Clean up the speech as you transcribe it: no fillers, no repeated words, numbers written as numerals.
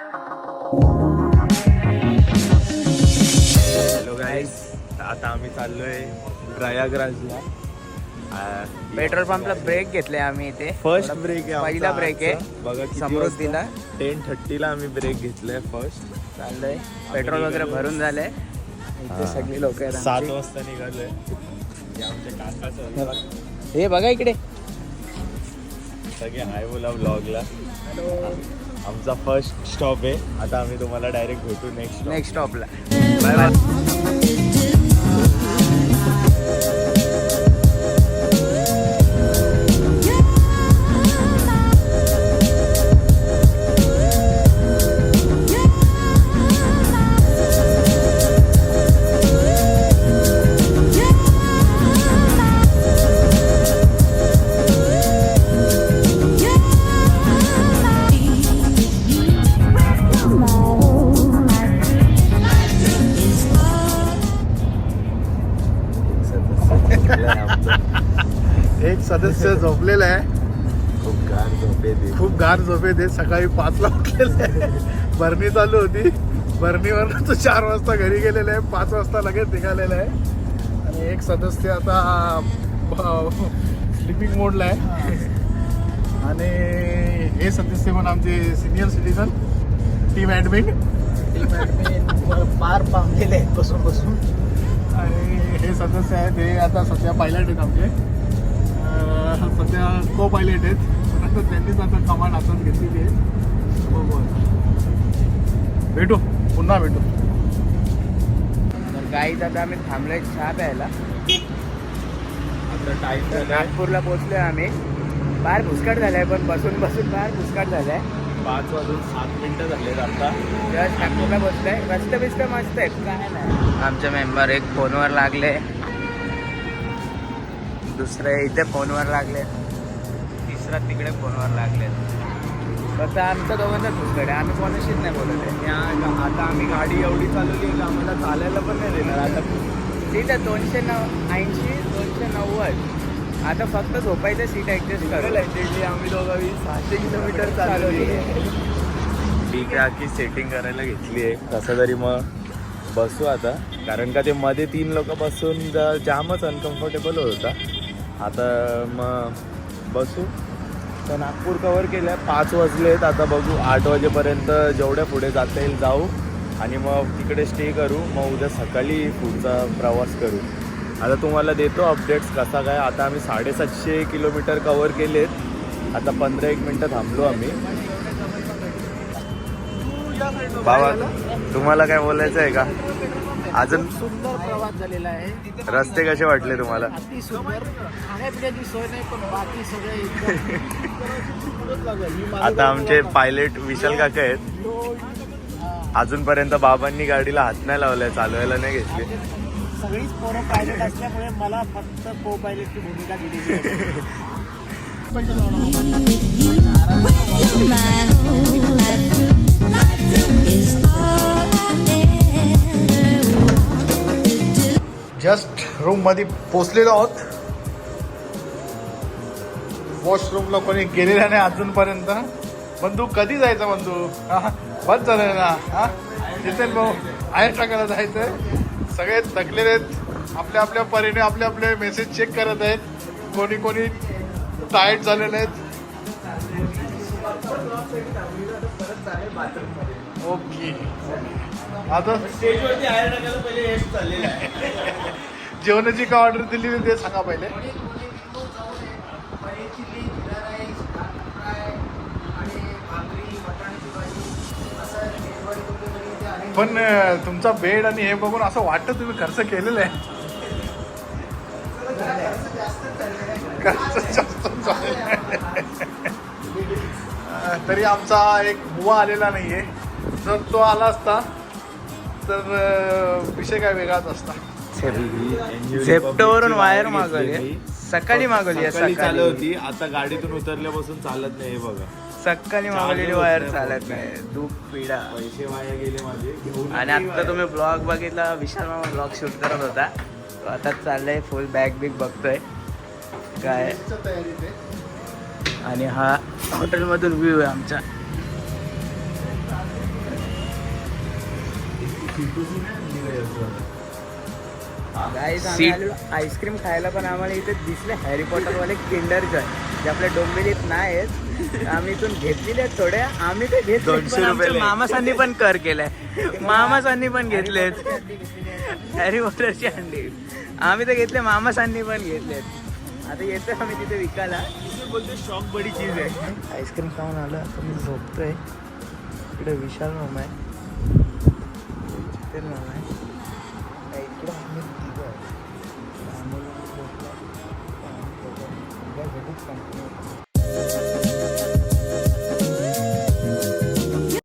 Hello गाईस, आता आम्ही चाललोय प्रयागराजला. पेट्रोल पंपला ब्रेक घेतले आम्ही इथे. फर्स्ट ब्रेक आहे, पहिला ब्रेक आहे बघा. समृद्धीला 10:30 आम्ही ब्रेक घेतलाय फर्स्ट. चाललंय. पेट्रोल वगैरे भरून झालंय. इथे सगळी लोक आहेत. 7 वाजता निघालोय. आमच्या काकाचं हे बघा इकडे सगळे हाय बोला व्लॉगला. आमचा फर्स्ट स्टॉप आहे. आता आम्ही तुम्हाला डायरेक्ट भेटू नेक्स्ट स्टॉपला. Bye bye. एक सदस्य झोपलेला आहे. खूप गार झोपे दे. सकाळी 5ला उठलेलं आहे. भरणी चालू होती. भरणीवर तो 4 वाजता घरी गेलेला आहे. 5 वाजता लगेच निघालेला आहे. आणि एक सदस्य आता स्लिपिंग मोडला आहे. आणि हे सदस्य पण आमचे सिनियर सिटीजन, टीम ॲडमिन पार पामलेले आहेत बसून. आणि हे सदस्य आहेत, हे आता सध्या पायलट आहेत आमचे. सध्या को पायलट आहेत. पण आता त्यांनीच आता कमांड हातात घेतलेली आहे. बघू आता. भेटू, पुन्हा भेटू. तर गाईत आता आम्ही थांबलोय चहा प्यायला. आता टाइम झाला नागपूरला पोहोचलोय आम्ही. बाहेर भुसकाट झालाय, पण बसून बाहेर भुसकाट झालाय. 5 वाजून 7 मिनिटं झालेत आता. जस्ट नागपूरला पोहोचलोय. रस्ते बिस्ते मस्त आहेत, काय नाही. आमचे मेंबर एक फोनवर लागले, दुसरे इथे फोनवर लागले, तिसरा तिकडे फोनवर लागले. फक्त आमचं दोघांचाच भुसकाट आहे. आम्ही कोणाशीच नाही बोलत आहे. आता आम्ही गाडी एवढी चालवली की आम्हाला चालायला पण नाही देणार. आता सीट आहे 280, 290. आता फक्त झोपायचं सीट ॲडजस्ट करेल. आम्ही दोघांनी 600 किलोमीटर चालवली. ठीक आहे, आखी सेटिंग करायला घेतली आहे. कसं तरी मग बसू आता, कारण का ते मध्ये 3 लोक बसून जामच अनकम्फर्टेबल होत होता. आता मग बसू. तर नागपूर कवर केलं आहे. 5 वाजलेत. आता बघू 8 वाजेपर्यंत जेवढ्या पुढे जाता येईल जाऊ आणि मग तिकडे स्टे करू. मग उद्या सकाळी पुढचा प्रवास करू. आता तुम्हाला देतो अपडेट्स कसा काय. आता आम्ही 750 किलोमीटर कवर केलेत. आता 15-1 मिनटं थांबलो आम्ही. बाबा, तुम्हाला काय बोलायचं आहे का अजून? सुंदर प्रवास झालेला आहे. रस्ते कसे वाटले तुम्हाला? अति सुंदर. खाण्यापिण्याची सोय नाही, पण बाकी सगळे आता आमचे पायलट विशाल काका आहेत. अजूनपर्यंत बाबांनी गाडीला हात नाही लावलाय, चालवायला नाही घेतली. सगळीच पोरं पायलट असल्यामुळे मला फक्त को पायलटची भूमिका दिलेली आहे. जस्ट रूममध्ये पोचलेलो आहोत. वॉशरूमला कोणी गेलेला नाही अजूनपर्यंत. बंधू कधी जायचं बंधू? बंद झालं ना. जितेन भाऊ आहे टाकायला जायचं. सगळे थकलेले आहेत. आपल्या आपल्या परीने आपले आपले मेसेज चेक करत आहेत. कोणी टायर्ड झालेले आहेत. ओके, आता स्टेजवरती हायर टाकायला पहिले हेच चाललेलं आहे. जेवणाची का ऑर्डर दिली ते सांगा पहिले. पण तुमचा बेड आणि हे बघून असं वाटतं तुम्ही खर्च केलेला आहे. खर्च जास्त झालेला आहे. तरी आमचा एक बुवा आलेला नाहीये. जर तो आला असता तर विषय काय वेगळाच असता. झेप्टोवरून वायर मागवली. सकाळी मागवली. सकाळी चालू होती. आता गाडीतून उतरल्यापासून चालत नाही. हे बघा, सकाळी मागवलेली वायर चालत नाही. दुःख पीडा. पैसे वाया गेले माझे घेऊन. आणि आता तुम्ही ब्लॉग बघितला, विशाल मामा ब्लॉग शूट करत होता. आता चाललंय फुल बॅग बिग बघतोय काय. आणि हा हॉटेलमधून व्ह्यू आहे आमचा. गाईज आम्ही सीट- आलेलो आईस्क्रीम खायला, पण आम्हाला इथे दिसले हॅरी पॉटरवाले किंडर जॉय जे आपल्या डोंबिवलीत नाही आहेत. आम्ही इथून घेतलेले आहेत थोड्या, आम्ही ते घेतले 200 पण आमच्या रुपयाला. मामासांनी पण कर केलाय. मामासांनी पण घेतलेत हॅरी पॉटरची अंडी. आम्ही तर घेतले, मामासांनी पण घेतलेत. आता येतो आम्ही तिथे विकायला. बोलते शॉक बडी चीज आहे. आईस्क्रीम खाऊन आलो, आता मी झोपतोय. इकडे विशाल मामा आहे, जितेन मामा आहे. इकडे आम्ही तिघं आहे. अमोल झोपला. घरीच कंटिन्यू